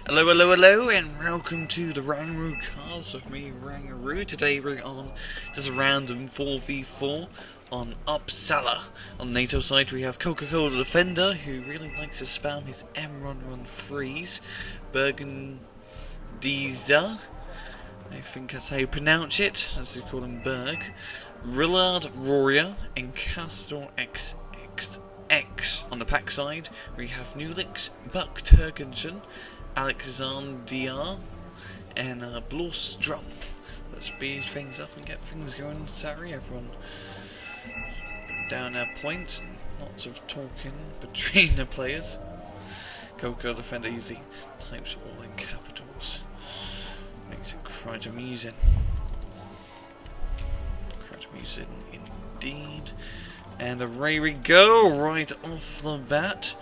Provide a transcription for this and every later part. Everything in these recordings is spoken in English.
Hello, hello, hello, and welcome to the RANGROOCAST with me, Rangaroo. Today we're on just a random 4v4 on Uppsala. On the Nato side we have COCA-COLA Defender, who really likes to spam his M-Run freeze. Buregdzya, I think that's how you pronounce it, as they call him Berg. Willarwarrior and Castor XX. On the Pact side we have newlich, Turgidson, aleksandr, and Blaustrum. Let's speed things up and get things going. Sorry everyone. Down our points, lots of talking between the players. COCA Defender usually types all in capitals. Makes it quite amusing. Quite amusing indeed. And away we go, right off the bat.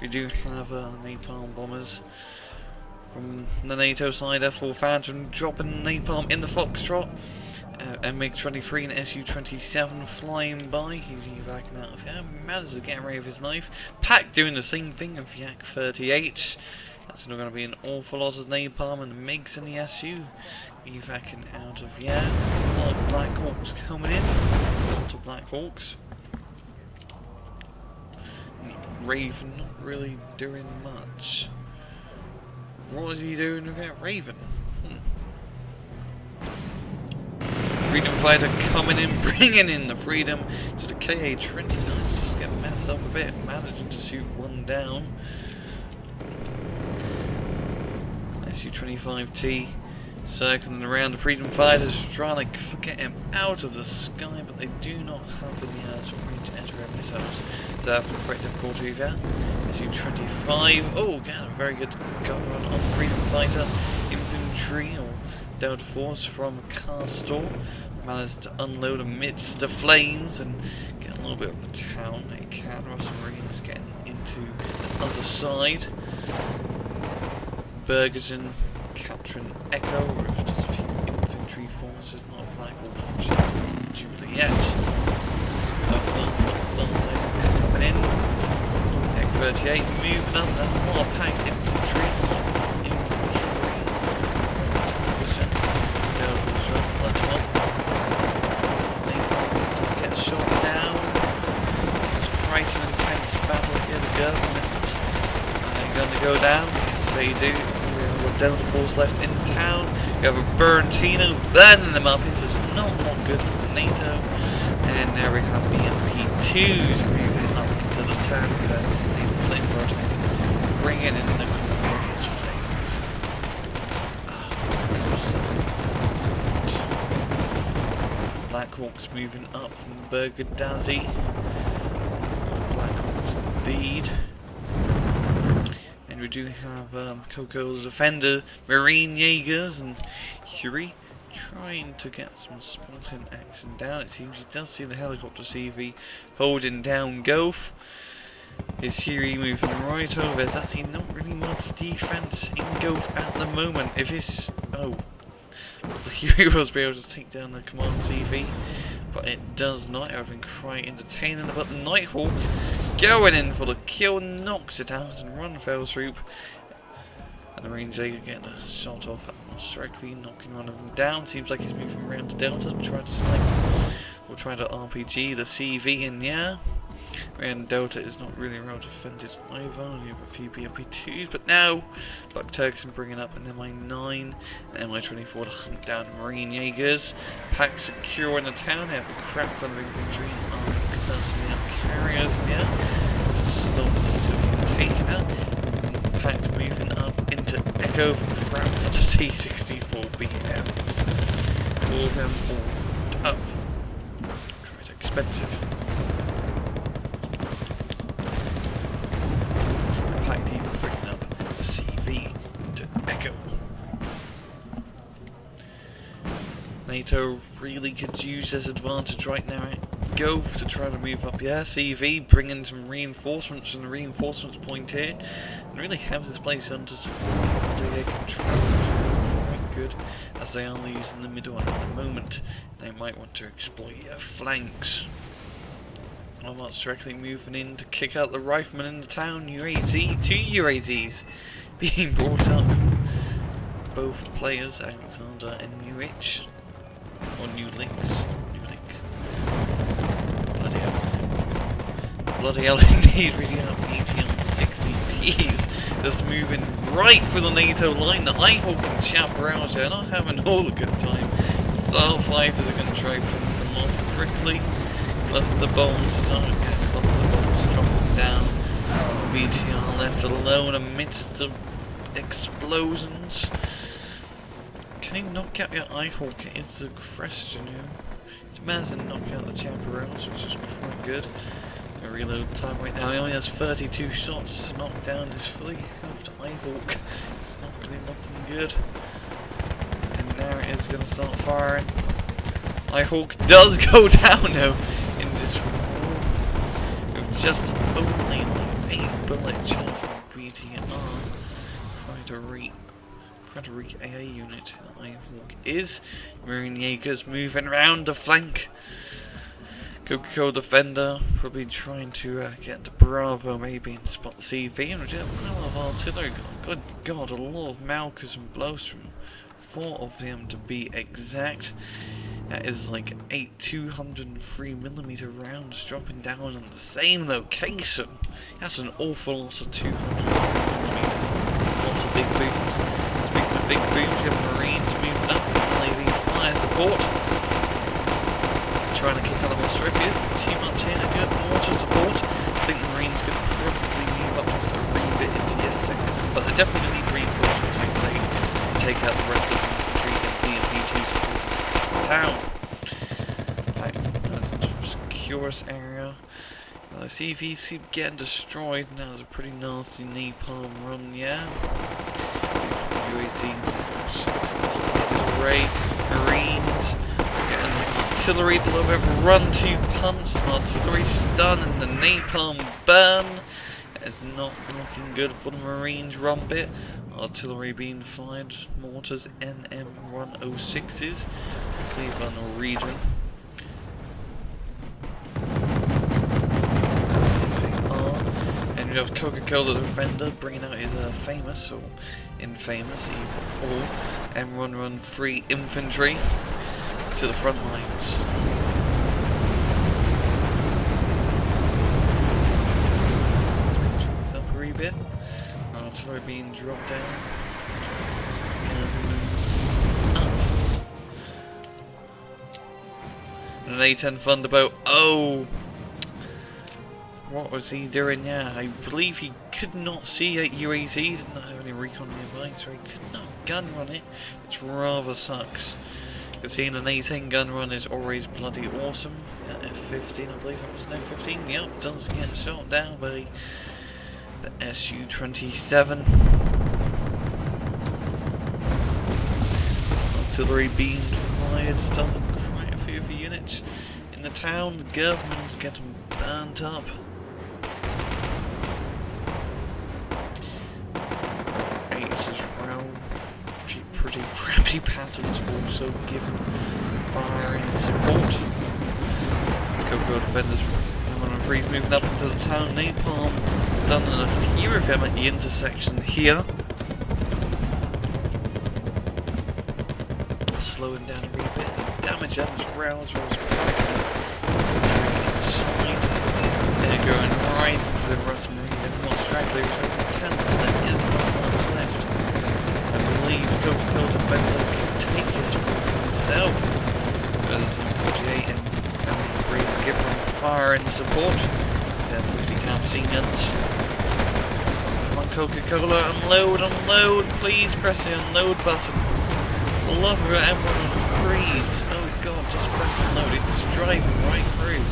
We do have napalm bombers from the NATO side. F4 Phantom dropping napalm in the Foxtrot. MiG-23 and Su-27 flying by. He's evacing out of here. Manages to get away with his life. Pact doing the same thing of Yak-38. That's not going to be an awful lot of napalm, and the MiGs and the Su evacing out of here. A lot of Black Hawks coming in. A lot of Black Hawks. Raven not really doing much. What is he doing about Raven? Freedom Fighter coming in, bringing in the Freedom to the KA-29. Just getting messed up a bit, managing to shoot one down. Su-25T circling around the Freedom Fighters, trying to get him out of the sky, but they do not have the anti-air missiles. So that's quite difficult to do. Su-25, oh, got a very good gun run on the Freedom Fighter. Infantry or Delta Force from Castor managed to unload amidst the flames and get a little bit of a town. They can. Russian Marines getting into the other side. Buregdzya capturing Echo, with just a few infantry forces, not Black Hawks, Juliet. That's coming in. X-38 moving up, that's a lot of Pact infantry. Turgidson, Buregdzya, flood him up. Just get shot down. This is quite an intense battle here, the government. Are they going to go down? Yes, they do. With Delta Force left in town, you have a Burntino burning them up. This is not good for NATO. And now we have the MP2s moving up into the town with a naval flamethrower, bringing in the glorious flames. Black Hawks moving up from Buregdzya. Black Hawks indeed. We do have COCA-COLA Defender, Marine Jaegers, and Yuri trying to get some spontan action down. It seems he does see the helicopter CV holding down Gulf. Is Yuri moving right over? There's actually not really much defense in Gulf at the moment. If his the Yuri was be able to take down the command CV, but it does not. It would have been quite entertaining. But the Nighthawk going in for the kill, knocks it out, and run fails through. And the Marine Jaeger getting a shot off strictly, knocking one of them down. Seems like he's moving around to Delta, trying to snipe or trying to RPG the CV, and yeah. And Delta is not really well defended either. You have a few BMP2s, but now Turgidson bringing up an MI9 and MI24 to hunt down Marine Jaegers. Pact secure in the town. They have a crap ton of infantry and personnel carriers in here to stop them from taking out. Pact moving up into Echo, crap ton of T-64 BMs. All of them all up. Quite expensive. Even bringing up the CV to Echo. NATO really could use this advantage right now at Gulf to try to move up. Yeah, CV bringing some reinforcements from the reinforcements point here, and really have this place under control. Quite good, as they are losing the middle at the moment. They might want to exploit your flanks. Almost directly moving in to kick out the riflemen in the town. UAZ, 2 UAZs being brought up from both players, Aleksandr and newlich, or newlich. Bloody hell, indeed, really up 80 on 60 Ps. Just moving right through the NATO line. The Ihawk and Chaparral are not having all a good time. Starfighters are going to try to finish them off quickly. Cluster bombs, cluster bombs dropping down. BTR left alone amidst the explosions. Can he knock out your Ihawk is the question here. He managed to knock out the Chaparrals, which is quite good. A reload time right now. He only has 32 shots to knock down his fully healthed Ihawk. It's not really looking good. And now it is going to start firing. Ihawk does go down now in this room. With just only like 8 bullet chance from BTR. Trying to reach AA unit. Ihawk is. Marine Jaegers moving around the flank. COCA-COLA defender probably trying to get to Bravo maybe and spot the CV, and we have quite a lot of artillery. Good God, a lot of Malkas and Blaustrum. 4 of them to be exact. That is like 8 203mm rounds dropping down on the same location. That's an awful lot of 203mm. Lots of big booms. Speaking of big booms, you have Marines moving up, LAV fire support. Trying to kick out the more strip. Isn't too much here. Good mortar support. I think the Marines could probably move up just a wee bit into your section, but they definitely need reinforcements, I say, to take out the rest of the infantry and BMP2 support the town. Right, that's a securest area. The CVs keep getting destroyed. Now there's a pretty nasty napalm run, yeah. UAC just array. Marines. Artillery below have run 2 pumps, artillery stun and the napalm burn. That is not looking good for the Marines run bit. Artillery being fired, mortars NM106s, I believe are Norwegian. And we have COCA-COLA defender bringing out his famous or infamous or M113 infantry to the front lines. Up a wee bit. Artillery being dropped down. And an A-10 Thunderbolt. Oh! What was he doing? Yeah, I believe he could not see a UAZ. Did not have any recon nearby, so he could not gun run it, which rather sucks. Seeing an 18 gun run is always bloody awesome. F-15, I believe it was an F-15. Yep, does get shot down by the Su-27. Artillery being fired, stopping quite a few of the units in the town. The government's getting burnt up. Pretty crappy patterns also given firing support. COCA defenders M113 moving up into the town. Napalm stun and a few of them at the intersection here. Slowing down a wee bit. Damage and rounds was inside. They're going right into the Russ Marine. They're not straggling, so they can, but there is not much left. I believe COCA-COLA defender can take his for himself. There's some 48 and M3 give him fire and support. They're 50 cal machine guns. Come on, COCA-COLA, unload, please press the unload button. Love your M113s. Oh god, just press unload. He's just driving right through.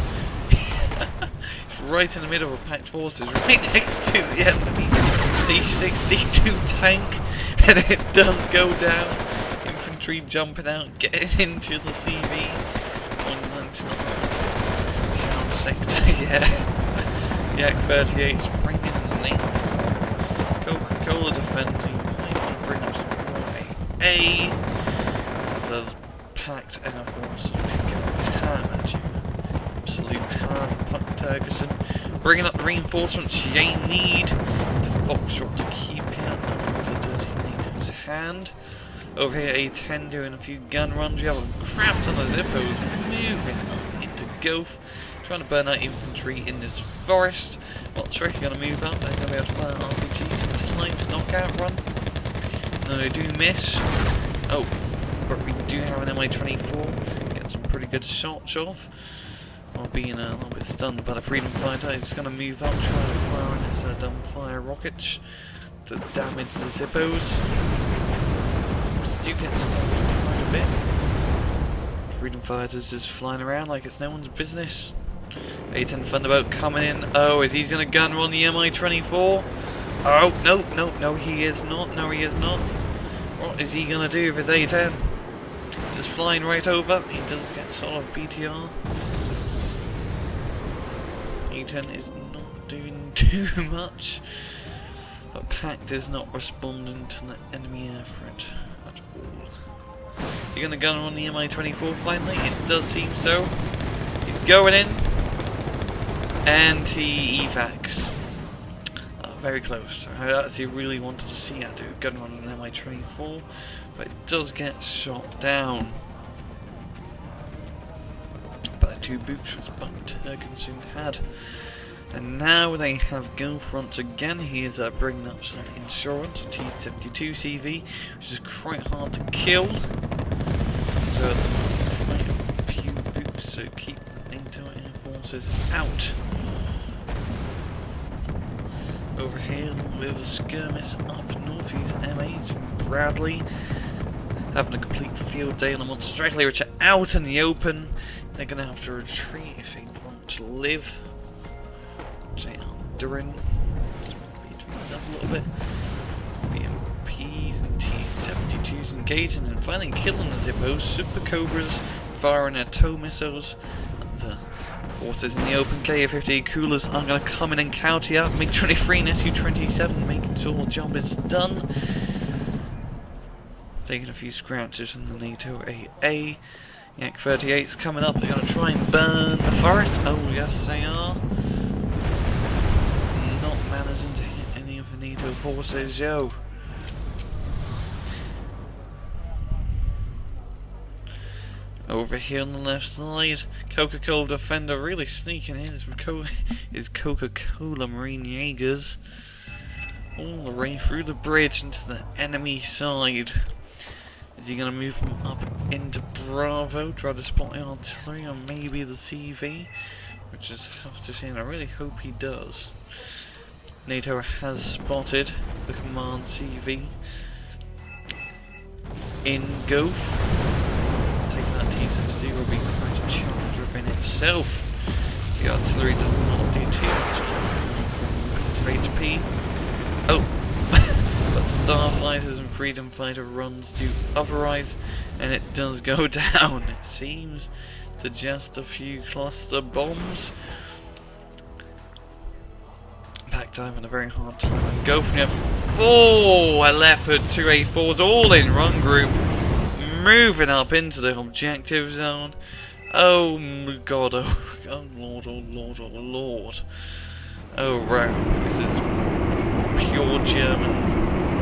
He's right in the middle of Pact forces, right next to the enemy C-62 tank. And it does go down. Infantry jumping out, getting into the CV. 199 town sector, yeah. Yak 38's bringing in the name. COCA-COLA defending. Might want to bring up some more AA. There's a Pact Air Force taking a ham at you. Absolute ham. Turgidson bringing up the reinforcements you need. The Foxtrot to keep you. hand. Over here, A10 doing a few gun runs. We have a crap ton of Zippos moving up into Gulf, trying to burn out infantry in this forest. Well, Shrek going to move up. They're going to be able to fire RPGs some time to knockout run. No, they do miss. Oh, but we do have an MI-24. Get some pretty good shots off. While being a little bit stunned by the freedom fighter, he's going to move up, try to fire on his dumbfire rockets to damage the Zippos. Do get stunned quite a bit. Freedom fighters just flying around like it's no one's business. A10 Thunderbolt coming in. Oh, is he going to gun run the MI-24? Oh, no, he is not. No, he is not. What is he going to do with his A10? He's just flying right over. He does get sort of BTR. A10 is not doing too much. But Pact is not responding to the enemy air threat at all. Is he going to gun on the MI-24 finally? It does seem so. He's going in. And he evacs. Very close. I actually really wanted to see how to do a gun run on an MI-24, but it does get shot down. By the 2 boots which Turgidson had. And now they have Gulf runs again. He is bringing up some insurance, T-72 CV, which is quite hard to kill. So there's quite a few boots, so keep the NATO Air Forces out. Over here, we have a skirmish up north. He's M8 and Bradley having a complete field day on the Mod Straggler, which are out in the open. They're going to have to retreat if they want to live. They are doing. Let's between them a little bit. BMPs and T-72s engaging and finally killing the Zippos. Super Cobras firing their tow missiles. The forces in the open. KA-50 coolers are going to come in and counter up. MiG-23 and Su-27 making sure the job is done. Taking a few scratches from the NATO AA. Yak-38's coming up. They're going to try and burn the forest. Oh yes they are. Not managing to hit any of the NATO forces, yo. Over here on the left side, COCA-COLA Defender really sneaking in his COCA-COLA Marine Jaegers all the way through the bridge into the enemy side. Is he going to move him up into Bravo, try to spot the artillery or maybe the CV? Which is have to say, and I really hope he does. NATO has spotted the command CV in Gulf. Taking that T-72 will be quite a challenge within itself. The artillery does not do too much of HP. Oh! But Starfighters and Freedom Fighter runs do otherwise, and it does go down, it seems, to just a few cluster bombs. Pact having a very hard time and go from there. 4 Leopard 2A4s all in run group, moving up into the objective zone. Oh god, oh lord, oh lord, oh lord. Oh right, this is pure German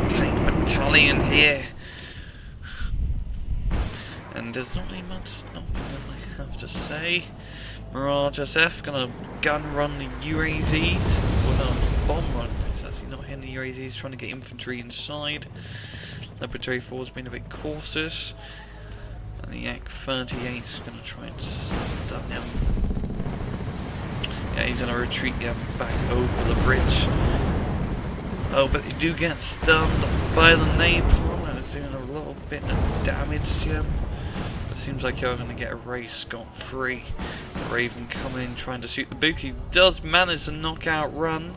tank battalion here. And there's not really much stopping them, I have to say. Mirage SF gonna gun run the UAZs. Well, no, bomb run. It's actually not hitting the UAZs, trying to get infantry inside. Leopard 4's been a bit cautious. And the Yak-38's gonna try and stun them. Yeah, he's gonna retreat them back over the bridge. Oh, but they do get stunned by the napalm, and it's doing a little bit of damage to them. It seems like you're going to get a race scot-free. Raven coming in trying to shoot the book. He does manage to knockout run.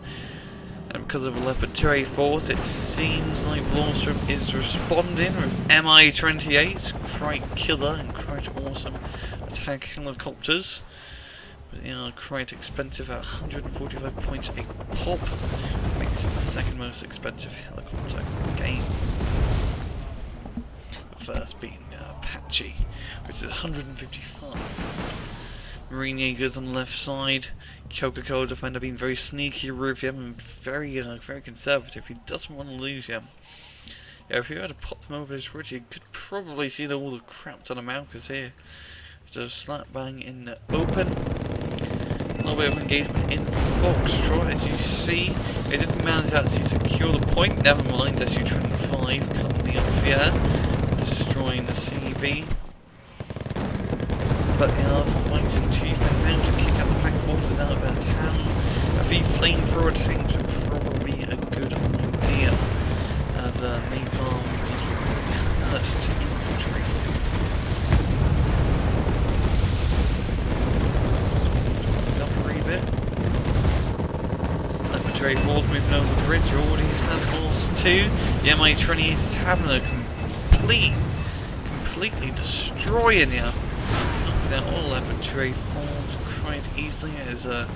And because of a Leopard 2A4, it seems like Blaustrum is responding with Mi-28s. Quite killer and quite awesome attack helicopters. But they are quite expensive at 145 points a pop. Makes it the second most expensive helicopter in the game. The first being Apache, which is 155. Marine Jaegers on the left side. COCA-COLA Defender being very sneaky with him and very conservative. He doesn't want to lose him. Yeah, if you were to pop them over this ridge, you could probably see all the crap ton of Malkas here. Just slap bang in the open. A little bit of engagement in Foxtrot, as you see. They didn't manage to actually secure the point. Never mind, SU-25 coming up here, destroying the CV. But they are fighting tooth and nail to kick out the Pact forces out of their town. A few flamethrower tanks would probably be a good idea, as napalm does hurt to infantry. Up a bit. Infantry force moving over the bridge. Already has lost 2. The Mi-20 is having a completely destroying you. Now all infantry falls quite easily. There's a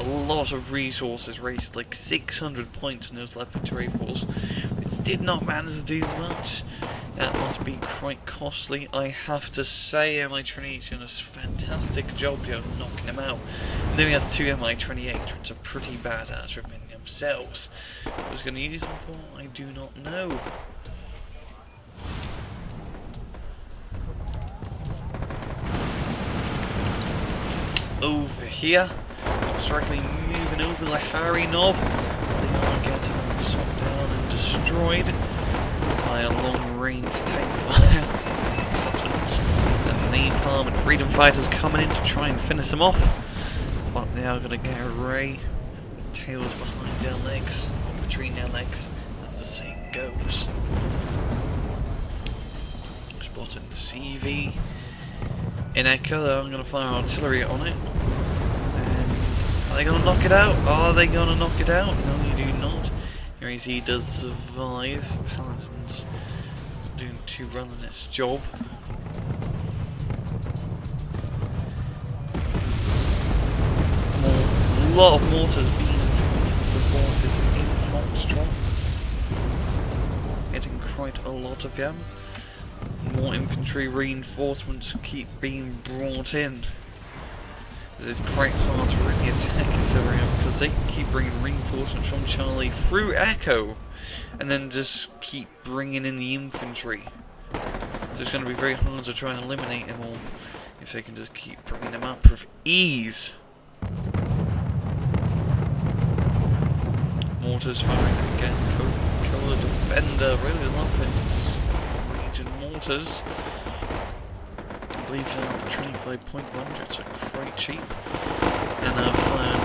lot of resources raised, like 600 points in those infantry force, which did not manage to do much. That must be quite costly, I have to say. Mi-20 is doing a fantastic job here knocking them out. And then he has 2 Mi-28, which are pretty badass within themselves. What I was going to use them for, I do not know. Over here, not directly moving over the Harry knob. They are getting shot down and destroyed by a long-range tank fire. The napalm and freedom fighters coming in to try and finish them off, but they are going to get Ray tails behind their legs, or between their legs, as the saying goes. Spotting the CV. In Echo, I'm going to fire artillery on it. And are they going to knock it out? Are they going to knock it out? No, you do not. Here he does survive. Paladin's doing too well in its job. A lot of mortars being dropped into the forces in Foxtrot. Getting quite a lot of them. More infantry reinforcements keep being brought in. It's quite hard to really attack this area because they keep bringing reinforcements from Charlie through Echo and then just keep bringing in the infantry. So it's going to be very hard to try and eliminate them all if they can just keep bringing them up with ease. Mortars firing again. COCA-COLA Defender, really loving this. Mortars. I believe 25.1 are quite cheap. And fire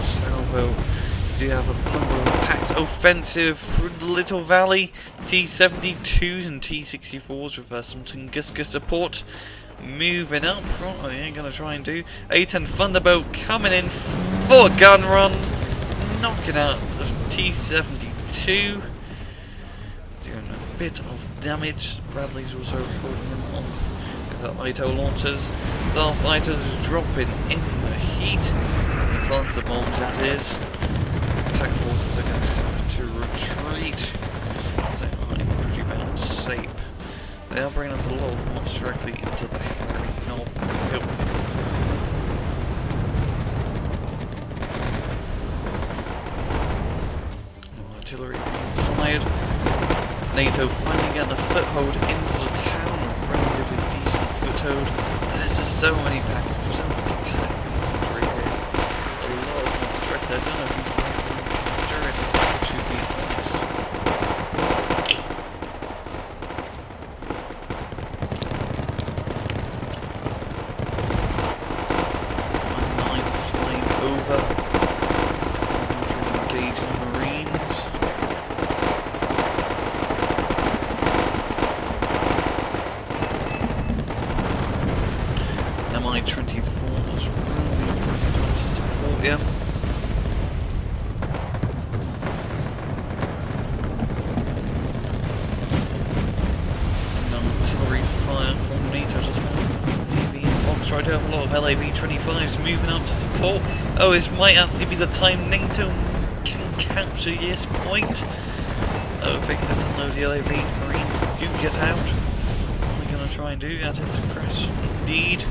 salvo. We do have a number of Pact offensive through the Little Valley. T-72s and T-64s with some Tunguska support. Moving up, what they ain't gonna try and do. A-10 Thunderbolt coming in for a gun run. Knocking out the T-72. Doing a bit of damage. Bradley's also holding them off with the Ito launchers. Starfighters dropping in the heat. The cluster bombs, that is. Pact forces are going to have to retreat. They are in pretty bad shape. They are bringing up a lot of mods directly into the Harry Knob Hill. Artillery being fired. Nato finally getting a foothold into the town, a relatively decent foothold. There's just so many Pacts, so much Pact infantry here. A lot of mods directly. I don't know if you can endure it, to be honest. Nine flying over. Infantry engaging Marines. Mi-24 was really trying to support him. And artillery fire from Nato as well. TV and Fox right over a lot of LAV-25s moving up to support. Oh, this might actually be the time Nato can capture this point. Oh, if they can just unload the LAV, Marines do get out. What are we going to try and do? That is suppress. Indeed.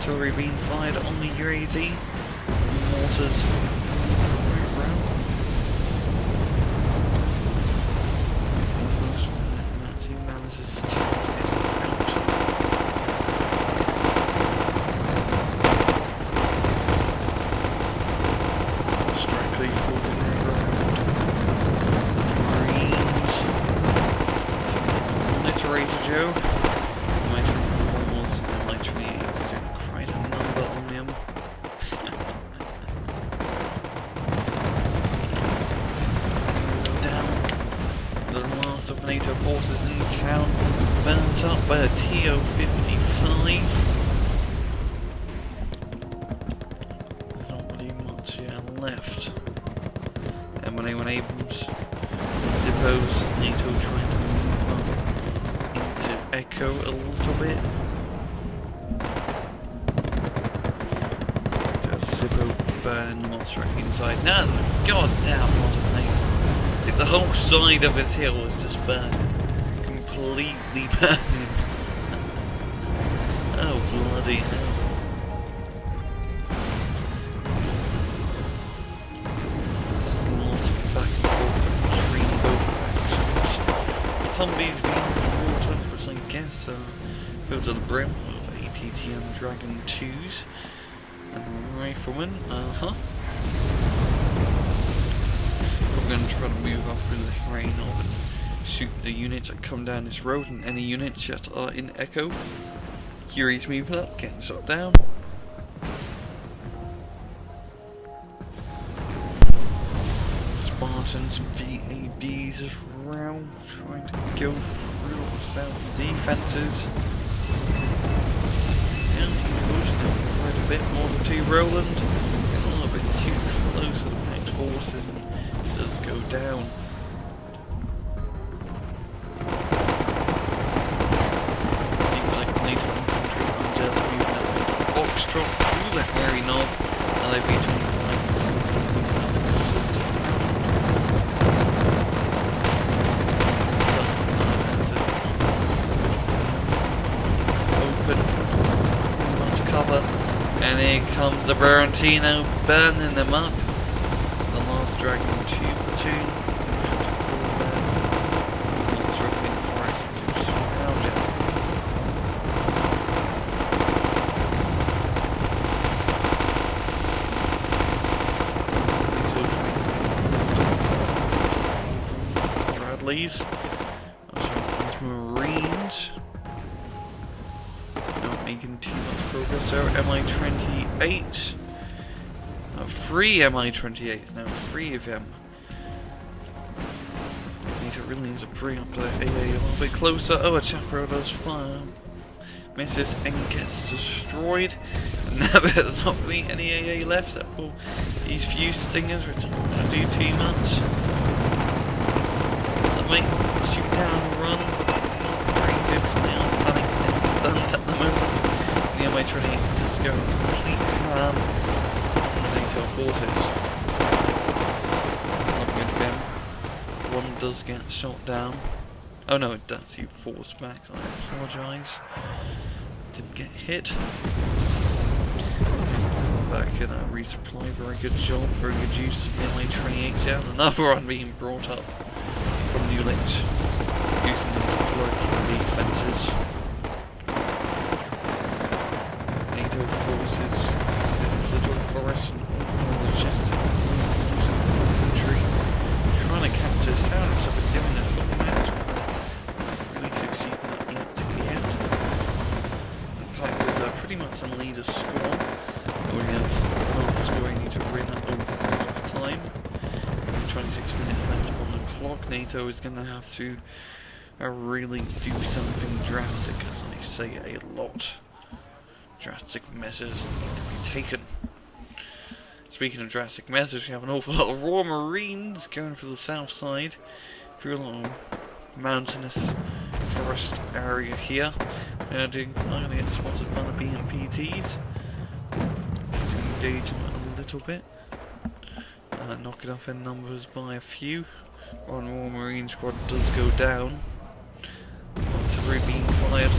Artillery being fired on the UAZ. Mortars. Operator Joe. MI-24s and MI-28s doing quite a number on him. Down. The last of NATO forces in town, burnt up by a TO-55. There's not really much left. M1A1 Abrams. Zippos, NATO trying to move up into Echo a little bit. There's Zippo burning lots right inside. No, goddamn lot of NATO. Like the whole side of his hill is just burned. Completely burned. Oh, bloody hell. Humvees being brought up, which I guess filled to the brim of ATTM Dragon 2s and Riflemen. Probably going to try to move off through the terrain and shoot the units that come down this road, and any units that are in Echo. Curies moving up, getting shot down. Spartans and VADs as well, trying to go through south defences. And he's pushing quite a bit more than to Roland, getting a little bit too close to the Pact forces, and it does go down. Seems like NATO infantry are just moving up into Blaustrum through the hairy knob, and they've been and here comes the Barantino burning them up. The last Dragon 2 platoon. Lots of forest to surround it. Bradleys. Those Marines. Making too much progress there. MI-28. 3 MI-28s now, 3 of them. NATO really needs to bring up the AA a little bit closer. Oh, a Chaparral does fire. Misses and gets destroyed. And now there's not really any AA left except for these few stingers, which aren't going to do too much. They might shoot down and run, but not very good because they are panicking and stunned at the moment. The MI-28s just go complete ham on the NATO forces. Not good for him. One does get shot down. Oh no, it does. He falls back. I apologise. Didn't get hit. Back in a resupply. Very good job. Very good use of the MI-28s. Yeah, another one being brought up from newlich, using them to plug the defences. NATO forces in this little forest and logistic infantry trying to capture sounds of it doing it, but not really succeeding at yet. The Pact is pretty much in lead of score. We have half the score we need to win over half time. 26 minutes left on the clock. NATO is going to have to really do something drastic, as I say a lot. Drastic measures need to be taken. Speaking of drastic measures, we have an awful lot of Royal Marines going for the south side through a little mountainous forest area here. They're going to get spotted by the BMPTs. Just to engage them a little bit. Knocking off their numbers by a few. One Royal Marine squad does go down. Artillery being fired.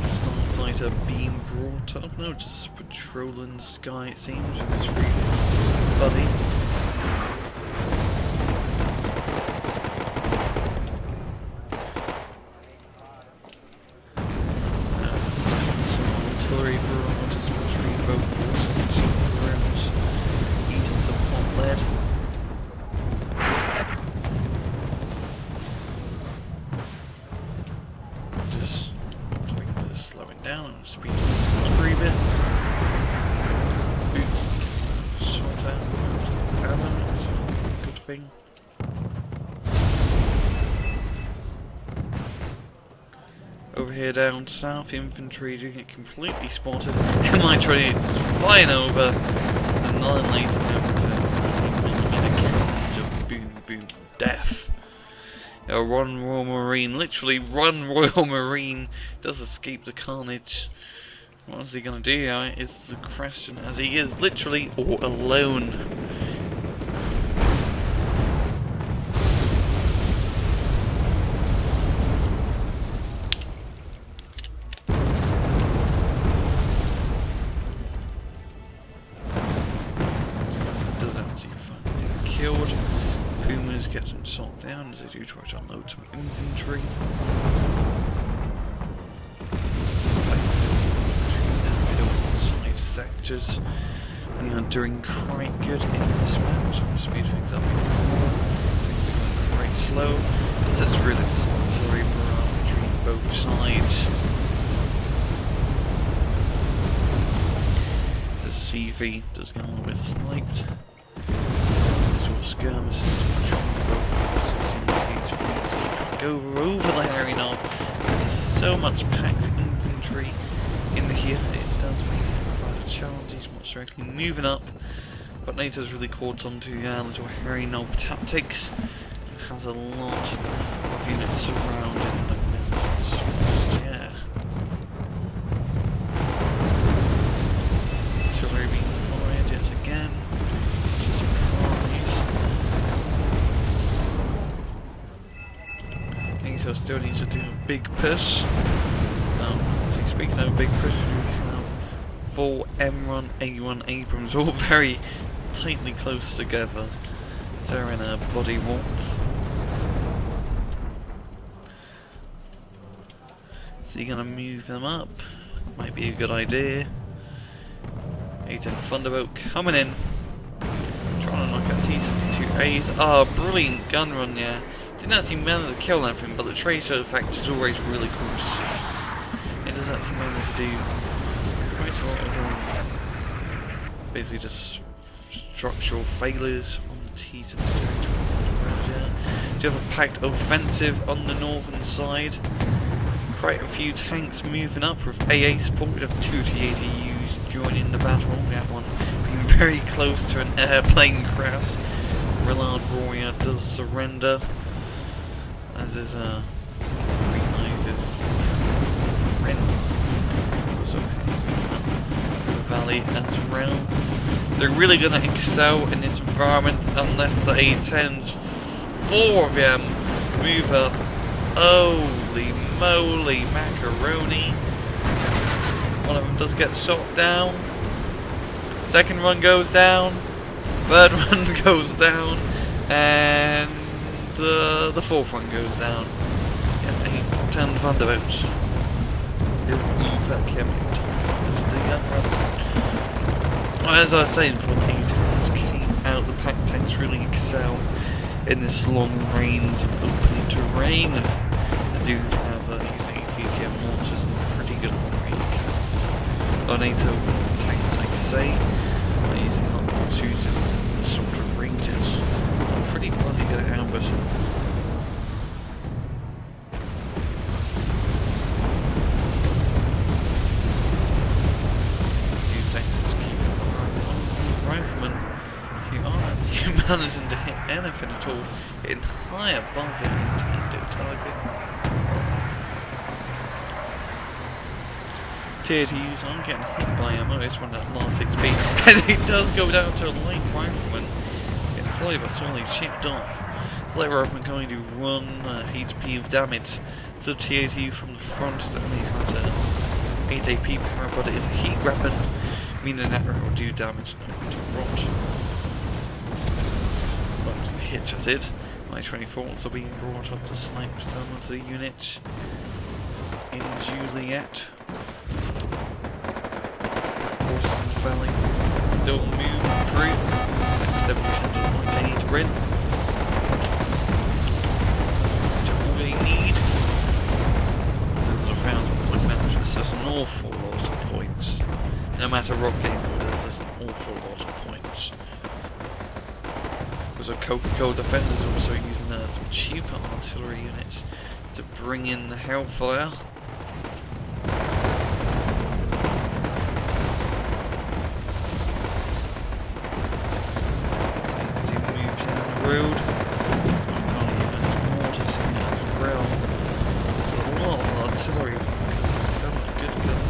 Starfighter being brought up. No, just patrolling the sky it seems with his free buddy. Artillery barometers between both forces, eating some hot lead. here down south. Infantry do get completely spotted. Mi-28 is flying over, annihilating them. Boom, boom, death. Run Royal Marine, literally run Royal Marine, does escape the carnage. What is he going to do now is the question, as he is literally all alone. Does actually finally get killed. Pumas get them shot down as they do try to unload some infantry. Sectors. They are doing quite good in this match. I'm speed things up things are going quite slow. This is really just artillery barrage between both sides. The CV does get a little bit sniped. Sort of skirmishes between both forces seems to go over the Harry knob. There's so much packed infantry in here. It does make challenge. He's most directly moving up, but Nato's really caught on to little Harry knob tactics. It has a lot of units surrounding the mountains. Yeah. Artillery being fired yet again, which is a surprise. Nato still needs to do a big push. Speaking of a big push, full M1, A1 Abrams, all very tightly close together. So they're in a body warmth. Is he gonna move them up? Might be a good idea. A10 Thunderbolt coming in. Trying to knock out T-72As. Ah, brilliant gun run, yeah. Didn't actually manage to kill anything, but the tracer effect is always really cool to see. It does actually manage to do quite a lot of basically just structural failures on the T-72. Do you have a Pact offensive on the northern side? Quite a few tanks moving up with AA support. We have 2 T-80Us joining the battle. We have one being very close to an airplane crash. Willarwarrior does surrender, as is realizes also Valley as well. They're really going to excel in this environment unless the A10s, 4 of them, move up. Holy moly macaroni. One of them does get shot down. Second one goes down. Third one goes down. And the fourth one goes down. Yeah, 10 Thunderbolts. Well, as I was saying, before the A10s came out, the Pact tanks really excel in this long range open terrain. They do have using ATGM launchers and pretty good long range cannons. On NATO tanks, like say, they're using a lot more suited sort of ranges. I'm pretty bloody good at ambushing. These sectors keep riflemen who aren't actually managing to hit anything at all, hitting high above their intended target. T-80Us aren't getting hit by ammo, it's from that last XP, and it does go down to a light rifleman, getting slowly but slowly chipped off. The light rifleman going to 1 HP of damage. The T-80 from the front has only had 8 AP power, but it is a heat weapon, meaning that will do damage to rot. That was a hitch at it. Mi-24 also being brought up to snipe some of the units in Juliet. Valley still moving through, like 70% of the points they need to win. Which are all they need. This is a 1,000-point match, it's just an awful lot of points. No matter what game it is, there's an awful lot of points. Because the COCA-COLA defenders also using some cheaper artillery units to bring in the Hellfire. road. Oh god, even there's mortars in there as well. There's a lot of artillery. Oh my good god.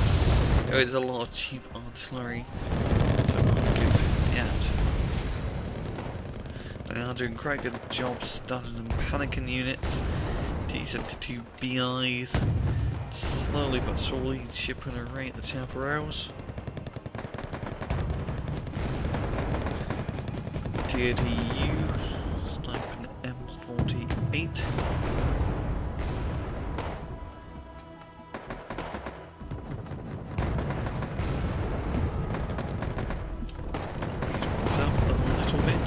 There's a lot of cheap artillery. So not good for that. They are doing quite a good job stunning and panicking units. T-72 BIs. Slowly but surely chipping away at the chaparrals. TATU sniping M48. What's up a little bit?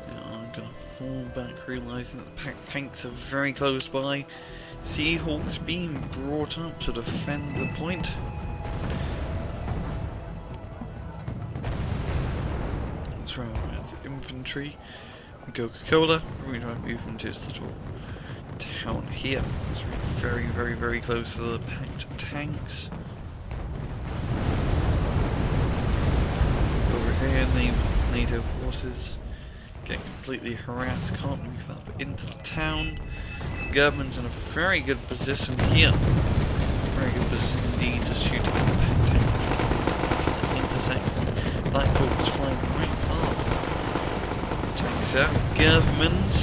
Now I'm gonna fall back, realising that the Pact tanks are very close by. Seahawks being brought up to defend the point. That's right, that's infantry. COCA-COLA. We're going to move them to this little town here. It's very, very, very close to the Pact tanks. Over here, NATO forces get completely harassed, can't move up into the town. The government's in a very good position here. Very good position indeed to shoot at the Pact tank to the intersection. Black Hawk is flying right past. Check this out. Government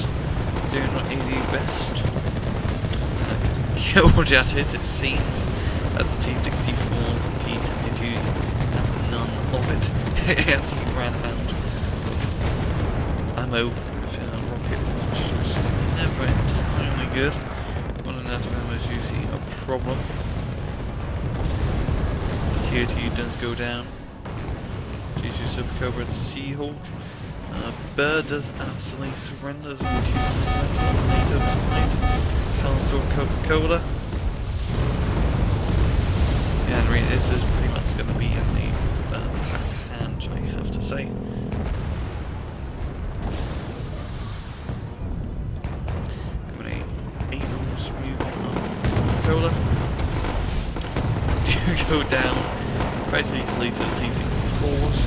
doing what they do best. Killed at it seems, as the T-64s and T-62s have none of it. As he ran out of ammo with rocket launchers, which is never entirely good. Running out of ammo is usually a problem. The Tier 2 does go down. G2 Super Cobra and Seahawk. Bird does absolutely surrender as we do on the NATO side. Castor and COCA-COLA. Yeah, and really this is pretty much going to be in the Pact hand, I have to say. Eagles moving on COCA-COLA. Do go down quite easily to the T-64s.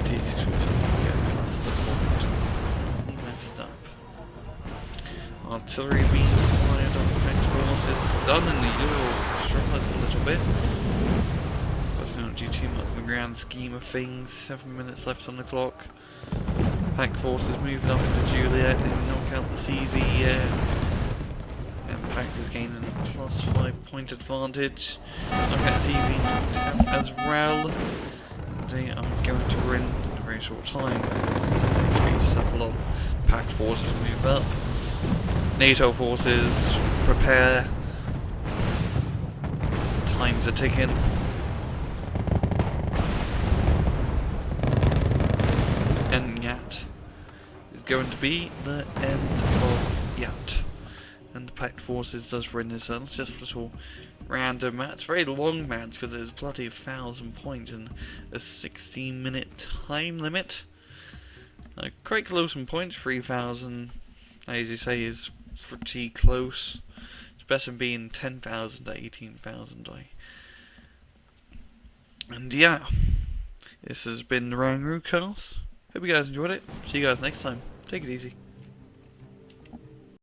T-64s get cluster bombed. Messed up. Artillery being fired on the Pact forces. Stunning the Euro a little bit. That's not do too much in the grand scheme of things. 7 minutes left on the clock. Pact forces moving up into Juliet. They knock out the CV. And Pact is gaining a +5 point advantage. Knock out TV knocked out as well. They are going to win in a very short time. They speed us up a lot. Pact forces move up. NATO forces prepare. Times are ticking. And that is going to be the end of Yat. And the Pact forces does win this. It's just a little random match. Very long match because there's bloody 1,000 points and a 16-minute time limit. Quite close in points. 3,000, as you say, is pretty close. It's better than being 10,000 to 18,000. And yeah, this has been the RANGROOCAST. Hope you guys enjoyed it. See you guys next time. Take it easy.